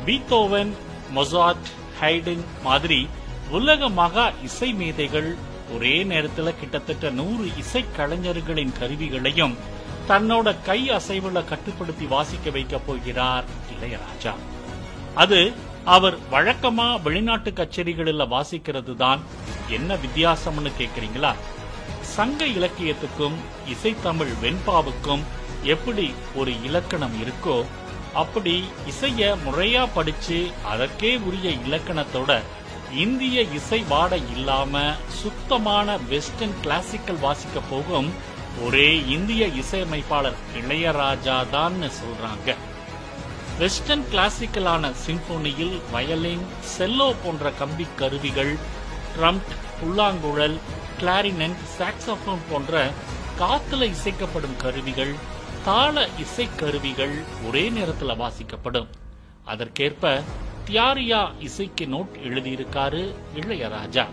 Beethoven, Mozart, Hayden மாதிரி உலக மகா இசை மேதைகள் ஒரே நேரத்தில் கிட்டத்தட்ட 100 இசைக்கலைஞர்களின் கருவிகளையும் தன்னோட கை அசைவுல கட்டுப்படுத்தி வாசிக்க வைக்க போகிறார் இளையராஜா. அது அவர் வழக்கமா வெளிநாட்டு கச்சேரிகளில் வாசிக்கிறது தான். என்ன வித்தியாசம்னு கேக்குறீங்களா? சங்க இலக்கியத்துக்கும் இசைத்தமிழ் வெண்பாவுக்கும் எப்படி ஒரு இலக்கணம் இருக்கோ அப்படி இசைய முறையா படிச்சு அதற்கே உரிய இலக்கணத்தோட இந்திய இசை வாடை இல்லாம சுத்தமான வெஸ்டர்ன் கிளாசிக்கல் வாசிக்க போகும் ஒரே இந்திய இசையமைப்பாளர் இளையராஜா தான் சொல்றாங்க. வெஸ்டர்ன் கிளாசிக்கலான சிம்போனியில் வயலின், செல்லோ போன்ற கம்பி கருவிகள், ட்ரம்ப், புல்லாங்குழல், கிளாரினட், சாக்ஸோபோன் போன்ற காத்துல இசைக்கப்படும் கருவிகள், தாள இசை கருவிகள் ஒரே நேரத்தில் வாசிக்கப்படும். அதற்கேற்ப தியாரியா இசைக்கு நோட் எழுதியிருக்காரு இளையராஜா.